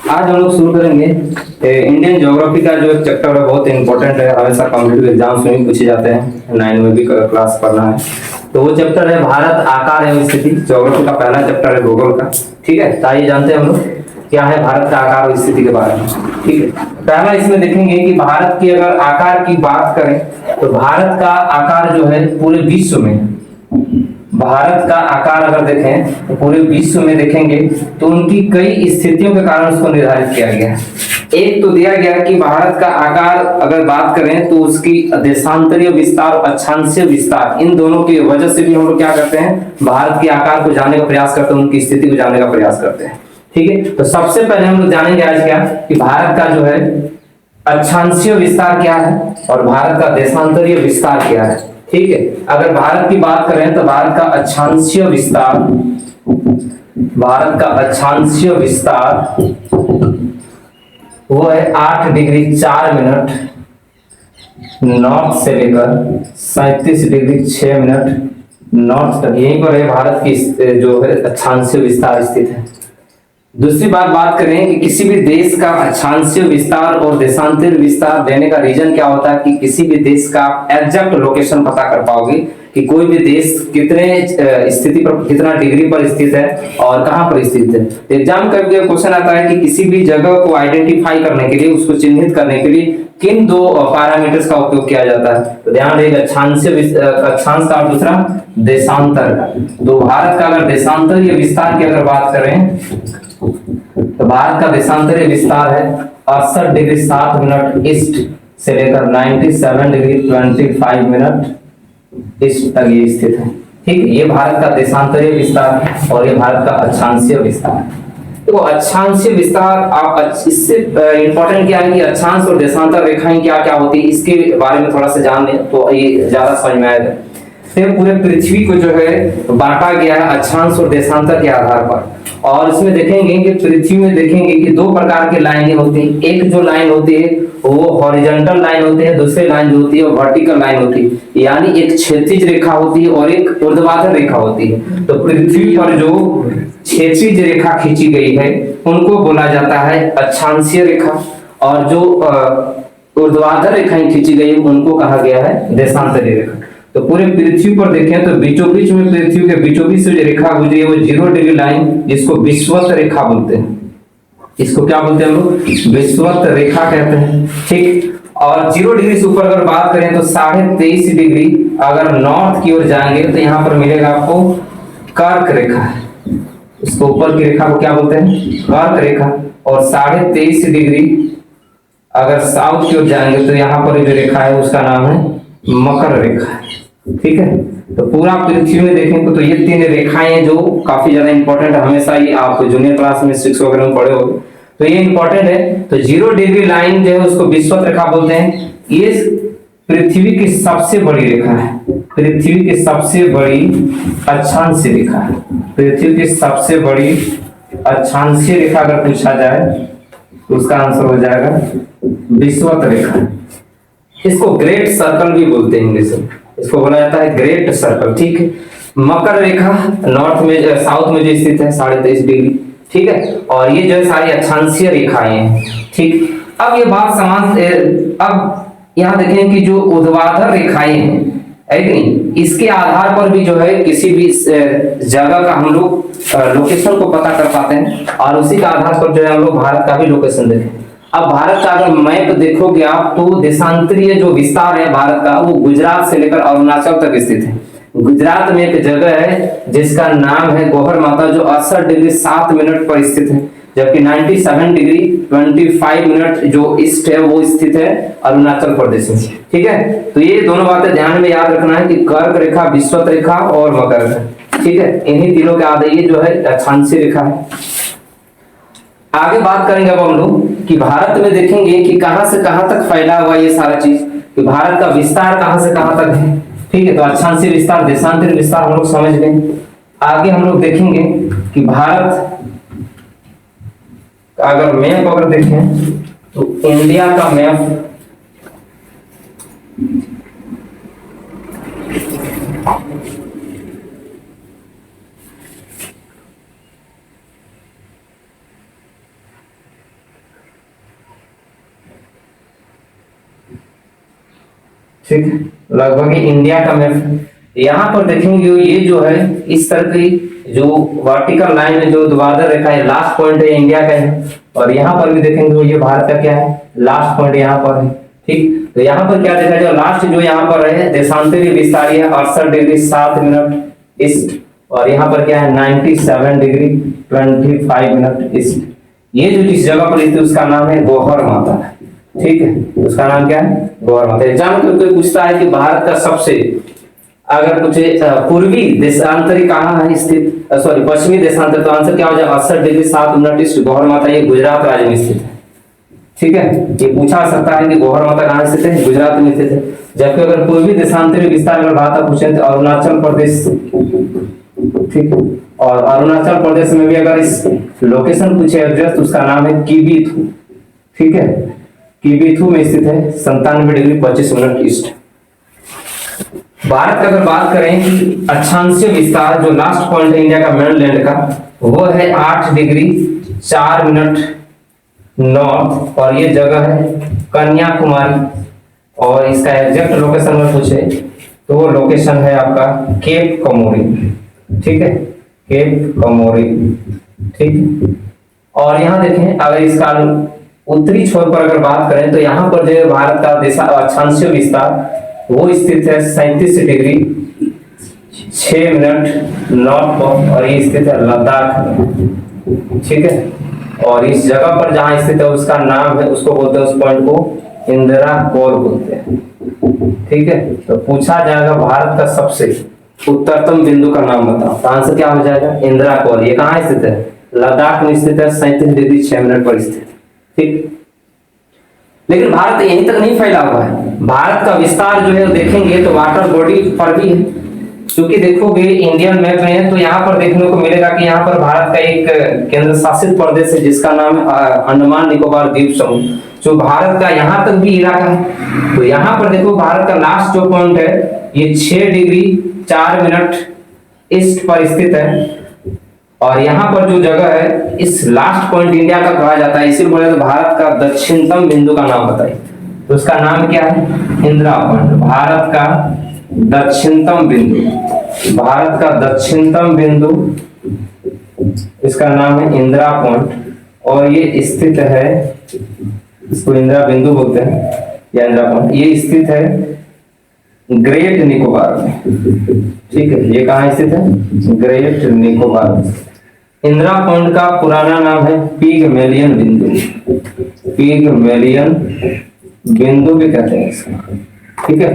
आज हम लोग शुरू करेंगे इंडियन ज्योग्राफी का जो चैप्टर है, बहुत इंपॉर्टेंट है, हमेशा कॉम्पिटिटिव एग्जाम्स में भी पूछे जाते हैं, 9 में भी क्लास पढ़ना है। तो वो चैप्टर है भारत, आकार एवं स्थिति। ज्योग्राफी का पहला चैप्टर है भूगोल का। ठीक है, तो आइए जानते हैं हम लोग क्या है भारत का आकार और स्थिति के बारे में। ठीक है, पहला इसमें देखेंगे कि भारत की अगर आकार की बात करें तो भारत का आकार जो है पूरे विश्व में, भारत का आकार अगर देखें तो पूरे विश्व में देखेंगे तो उनकी कई स्थितियों के कारण उसको निर्धारित किया गया है। एक तो दिया गया कि भारत का आकार अगर बात करें तो उसकी देशांतरीय विस्तार और अक्षांशीय विस्तार, इन दोनों की वजह से भी हम लोग क्या करते हैं, भारत के आकार को जानने का प्रयास करते हैं, उनकी स्थिति को जानने का प्रयास करते हैं। ठीक है, तो सबसे पहले हम लोग जानेंगे आज क्या कि भारत का जो है अक्षांशीय विस्तार क्या है और भारत का देशांतरीय विस्तार क्या है। ठीक है, अगर भारत की बात करें तो भारत का अक्षांशीय विस्तार, भारत का अक्षांशीय विस्तार वो है 8 डिग्री 4 मिनट नॉर्थ से लेकर 37 डिग्री 6 मिनट नॉर्थ तक, यहीं पर है भारत की जो है अक्षांशीय विस्तार स्थित है। दूसरी बात करें कि किसी भी देश का अक्षांशीय विस्तार और देशांतरीय विस्तार देने का रीजन क्या होता है कि किसी भी देश का एग्जैक्ट लोकेशन पता कर पाओगे कि कोई भी देश कितने स्थिति पर, कितना डिग्री पर स्थित है और कहां पर स्थित है। तो एग्जाम का क्वेश्चन आता है कि किसी भी जगह को आइडेंटिफाई करने के लिए, उसको चिन्हित करने के लिए किन दो पैरामीटर्स का उपयोग किया जाता है। तो ध्यान रखिएगा, अक्षांश का और दूसरा देशांतर का। तो भारत का अगर देशांतरीय विस्तार की अगर बात करें तो भारत का देशांतरीय विस्तार है 68 डिग्री 7 मिनट ईस्ट से लेकर 97 डिग्री 25 मिनट ईस्ट तक ये स्थित है। ठीक है, ये भारत का देशांतरीय विस्तार है और ये भारत का अक्षांशीय विस्तार है। तो अक्षांशीय विस्तार, आप इससे इंपॉर्टेंट क्या है कि अक्षांश और देशांतर रेखाएं क्या क्या होती है, इसके बारे में थोड़ा सा जान लें तो ये ज्यादा समझ में आएगा। फिर पूरे पृथ्वी को जो है बांटा गया है अक्षांश और देशांतर के आधार पर, और इसमें देखेंगे कि पृथ्वी में देखेंगे कि दो प्रकार की लाइनें होती हैं। एक जो लाइन होती है वो हॉरिजॉन्टल लाइन होती है, दूसरी लाइन जो होती है वो वर्टिकल लाइन होती है, यानी एक क्षैतिज रेखा होती है और एक ऊर्ध्वाधर रेखा होती है। तो पृथ्वी पर जो क्षैतिज रेखा खींची गई है उनको बोला जाता है अक्षांशीय रेखा, और जो ऊर्ध्वाधर रेखाएं खींची गई उनको कहा गया है देशांतरीय रेखा। तो पूरे पृथ्वी पर देखें तो बीचों बीच में, पृथ्वी के बीचों बीच से जो रेखा गुजरी है वो 0 डिग्री लाइन, जिसको विषुवत रेखा बोलते हैं। इसको क्या बोलते हैं हम लोग, विषुवत रेखा कहते हैं। ठीक, और 0 डिग्री से ऊपर अगर बात करें तो 23.5 डिग्री अगर नॉर्थ की ओर जाएंगे तो यहाँ पर मिलेगा आपको कर्क रेखा। इसको ऊपर की रेखा को क्या बोलते हैं, कर्क रेखा। और 23.5 डिग्री अगर साउथ की ओर जाएंगे तो यहाँ पर जो रेखा है उसका नाम है मकर रेखा। ठीक है, तो पूरा पृथ्वी में देखेंगे तो ये 3 रेखाएं जो काफी ज्यादा इंपॉर्टेंट है, हमेशा ये आप जूनियर क्लास में 6 वगैरह में पढ़े होंगे, तो ये इंपॉर्टेंट है। तो 0 डिग्री लाइन जो है उसको विषुवत रेखा बोलते हैं। ये पृथ्वी की सबसे बड़ी रेखा है, पृथ्वी की सबसे बड़ी अक्षांशीय रेखा है। पृथ्वी की सबसे बड़ी अक्षांशीय रेखा अगर पूछा जाए तो उसका आंसर हो जाएगा विषुवत रेखा। इसको ग्रेट सर्कल भी बोलते हैं इंग्लिश में, इसको बोला जाता है ग्रेट सर्कल। ठीक है, मकर रेखा नॉर्थ में, साउथ में जो स्थित है 23.5 डिग्री। ठीक है, और ये जो है सारी अक्षांशीय रेखाएं हैं। ठीक, अब ये बात समान, अब यहाँ देखें कि जो ऊर्ध्वाधर रेखाएं हैं है कि नहीं, इसके आधार पर भी जो है किसी भी जगह का हम लोग लोकेशन को पता कर पाते हैं, और उसी के आधार पर जो है हम लोग भारत का भी लोकेशन देखें। अब भारत का अगर मैप देखोगे आप तो देशांतरीय जो विस्तार है भारत का वो गुजरात से लेकर अरुणाचल तक स्थित है। गुजरात में एक जगह है जिसका नाम है गोहर माता, जो 68 डिग्री 7 मिनट पर स्थित है, जबकि 97 डिग्री 25 मिनट जो ईस्ट है वो स्थित है अरुणाचल प्रदेश में। ठीक है, तो ये दोनों बातें ध्यान में याद रखना है कि कर्क रेखा, विषुवत रेखा और मकर रेखा। ठीक है, इन्हीं तीनों के आधार ये जो है अक्षांशीय रेखा है। आगे बात करेंगे अब हम लोग कि भारत में देखेंगे कि कहां से कहां तक फैला हुआ ये सारा चीज, कि भारत का विस्तार कहां से कहां तक है। ठीक है, तो अक्षांशीय विस्तार, देशांतरीय विस्तार हम लोग समझ गए। आगे हम लोग देखेंगे कि भारत अगर मैप अगर देखें तो इंडिया का मैप ठीक है, लगभग इंडिया का मैप। यहाँ पर देखेंगे ये जो है इस तरह की जो वर्टिकल लाइन में जो ध्रुवाधर रेखा है, लास्ट पॉइंट है इंडिया का है, और यहाँ पर भी देखेंगे ये भारत का क्या है, लास्ट पॉइंट यहाँ पर है। ठीक, तो यहाँ पर क्या देखा जाए, लास्ट जो यहाँ पर है देशांतरी विस्तार है 68 डिग्री 7 मिनट ईस्ट, और यहाँ पर क्या है 97 डिग्री 25 मिनट ईस्ट। ये जो जिस जगह पर स्थित उसका नाम है गौहर माता। ठीक है, उसका नाम क्या है, गौहर माता। एग्जाम में कोई पूछता है कि भारत का सबसे अगर कुछ पूर्वी देशांतरी कहाँ है स्थित, सॉरी पश्चिमी देशांतर, तो आंसर क्या हो जाएगा 68 डिग्री 7 मिनट ईस्ट गौहर माता। ये गुजरात राज्य में स्थित है। ठीक है, ये पूछा सकता है कि गौहर माता कहाँ स्थित है, गुजरात में स्थित है। जबकि अगर पूर्वी देशांतरी विस्तार अगर बात पूछे तो अरुणाचल प्रदेश। ठीक है, और अरुणाचल प्रदेश में भी अगर इस लोकेशन पूछे एड्रेस तो उसका नाम है किबीथू। ठीक है, किबीथू में स्थित है 97 डिग्री 25 मिनट ईस्ट। भारत का अगर बात करें अक्षांशीय विस्तार, जो लास्ट पॉइंट है इंडिया का मेनलैंड का, वो है 8 डिग्री 4 मिनट नॉर्थ, और ये जगह है कन्याकुमारी। और इसका एग्जैक्ट लोकेशन में पूछे तो वो लोकेशन है आपका केप कमोरी। ठीक है, केप कमोरी। ठीक, और यहाँ देखें अगर इसका उत्तरी छोर पर अगर बात करें तो यहाँ पर जो भारत का अक्षांशीय विस्तार वो स्थित है 37 डिग्री 6 मिनट नॉर्थ पर, और ये स्थित है लद्दाख में। ठीक है, और इस जगह पर जहां स्थित है उसका नाम है, उसको बोलते हैं, उस पॉइंट को इंदिरा कोर बोलते हैं। ठीक है, तो पूछा जाएगा भारत का सबसे उत्तरतम बिंदु का नाम बताओ, तो आंसर क्या हो जाएगा, इंदिरा कोर। ये कहाँ स्थित है, लद्दाख में स्थित है 37 डिग्री 6 मिनट पर स्थित। ठीक, लेकिन भारत यहीं तक नहीं फैला हुआ है। भारत का विस्तार जो है देखेंगे तो वाटर बॉडी पर भी है, क्योंकि देखोगे इंडियन मैप में है तो यहाँ पर देखने को मिलेगा कि यहाँ पर भारत का एक केंद्र शासित प्रदेश है जिसका नाम है अंडमान निकोबार द्वीप समूह, जो भारत का यहाँ तक भी इलाका है। तो यहाँ पर देखो भारत का लास्ट जो पॉइंट है ये 6 डिग्री 4 मिनट ईस्ट पर स्थित है, और यहाँ पर जो जगह है इस लास्ट पॉइंट इंडिया का कहा जाता है। इसी बोले तो भारत का दक्षिणतम बिंदु का नाम बताइए, तो उसका नाम क्या है, इंदिरा पॉइंट। भारत का दक्षिणतम बिंदु, भारत का दक्षिणतम बिंदु, इसका नाम है इंदिरा पॉइंट, और ये स्थित है, इसको इंदिरा बिंदु बोलते हैं या इंदिरा पॉइंट। ये स्थित है ग्रेट निकोबार में। ठीक है, ये कहाँ स्थित है, ग्रेट निकोबार। इंदिरा पॉइंट का पुराना नाम है पिगमेलियन बिंदु, पिगमेलियन बिंदु भी कहते हैं इसका। ठीक है,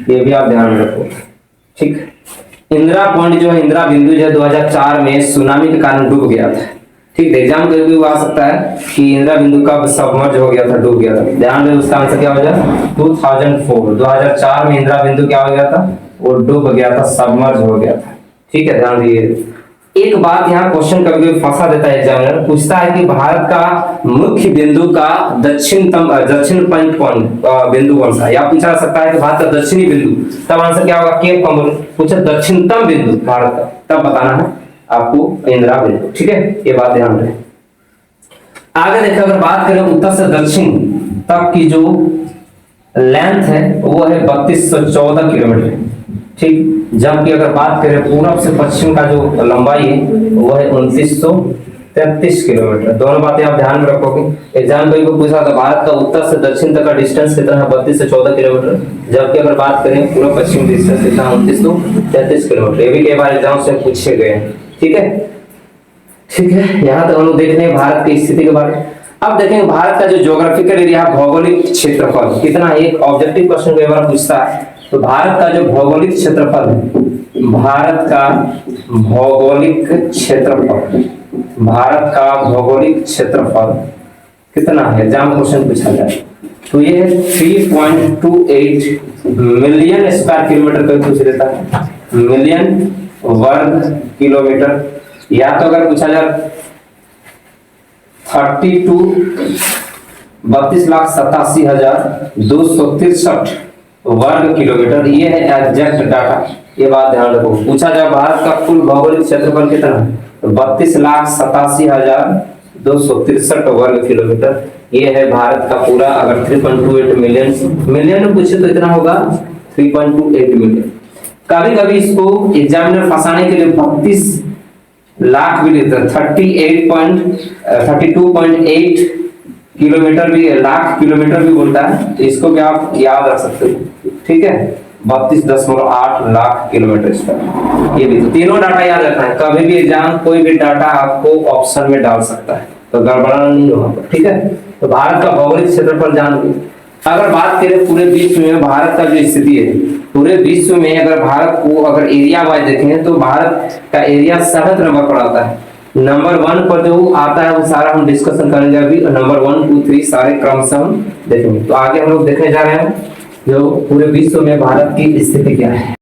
ये भी आप ध्यान रखो। ठीक, इंदिरा पॉइंट जो है, इंदिरा बिंदु जो है 2004 में सुनामी के कारण डूब गया था। ठीक, एग्जाम में भी आ सकता है कि इंदिरा बिंदु कब सबमर्ज हो गया था, डूब गया था। ध्यान रहे, उसका आंसर क्या हो जाए 2004। 2004 में इंदिरा बिंदु क्या हो गया था, वो डूब गया था, सबमर्ज हो गया था। ठीक है, ध्यान दीजिए। एक बात यहाँ क्वेश्चन कभी फंसा देता है एग्जामिनर, पूछता है कि भारत का मुख्य बिंदु का दक्षिण पॉइंट बिंदु कौन सा है, या पूछा सकता है कि भारत का दक्षिणी बिंदु, तब आंसर क्या होगा, केप कमोरी। पूछा दक्षिणतम बिंदु भारत का, तब बताना है आपको इंदिरा बिंदु। ठीक है, ये बात ध्यान रहे। आगे देखो, अगर बात करें उत्तर से दक्षिण तक की जो लेंथ है वो है 3214 किलोमीटर। ठीक, जबकि अगर बात करें पूरब से पश्चिम का जो लंबाई है वो है 2933 किलोमीटर। दोनों बातें आप ध्यान में रखोगे। एग्जाम में को पूछा था भारत का उत्तर से दक्षिण तक का डिस्टेंस कितना है, 32 से 14 किलोमीटर, जबकि अगर बात करें पूर्व पश्चिम डिस्टेंस कितना है, 2933 किलोमीटर। ये भी कई बार एग्जाम से पूछे गए हैं। ठीक है, ठीक है, यहाँ तक हम लोग देख रहे हैं भारत की स्थिति के बारे में। अब देखेंगे भारत का जो ज्योग्राफिकल एरिया, भौगोलिक क्षेत्रफल कितना है। एक ऑब्जेक्टिव क्वेश्चन कई बार पूछता है, तो भारत का जो भौगोलिक क्षेत्रफल है, भारत का भौगोलिक क्षेत्रफल, भारत का भौगोलिक क्षेत्रफल कितना है, एग्जाम क्वेश्चन पूछा जाए तो ये 3.28 मिलियन स्क्वायर किलोमीटर का पूछ लेता है, मिलियन वर्ग किलोमीटर। या तो अगर पूछा जाए 32,87,263 वर्ग किलोमीटर, ये है एग्जैक्ट डाटा। ये बात ध्यान रखो। पूछा जाए भारत का कुल भौगोलिक क्षेत्रफल कितना है, तो 32,87,263 वर्ग किलोमीटर। ये है भारत का पूरा। अगर 3.28 मिलियन में पूछे तो इतना होगा 3.28 मिलियन। कभी कभी इसको एग्जामिनर फंसाने के लिए 32 लाख भी लेता है, 32.8 किलोमीटर भी, लाख किलोमीटर भी बोलता है, तो इसको भी आप याद रख सकते हो, ठीक है। 32.8 लाख किलोमीटर इसका, ये भी तीनों डाटा याद रखना है। कभी भी एग्जाम कोई भी डाटा आपको ऑप्शन में डाल सकता है, तो गड़बड़ाना नहीं होगा, ठीक है। तो भारत का भौगोलिक क्षेत्रफल जान लीजिए। अगर बात करें पूरे विश्व में भारत का जो स्थिति है, पूरे विश्व में अगर भारत को अगर एरिया वाइज देखें तो भारत का एरिया 7 नंबर पर आता है। नंबर 1 पर जो आता है वो सारा हम डिस्कशन करेंगे अभी, नंबर 1, 2, 3 सारे क्रमशः हम देखेंगे। तो आगे हम लोग देखने जा रहे हैं जो पूरे विश्व में भारत की स्थिति क्या है।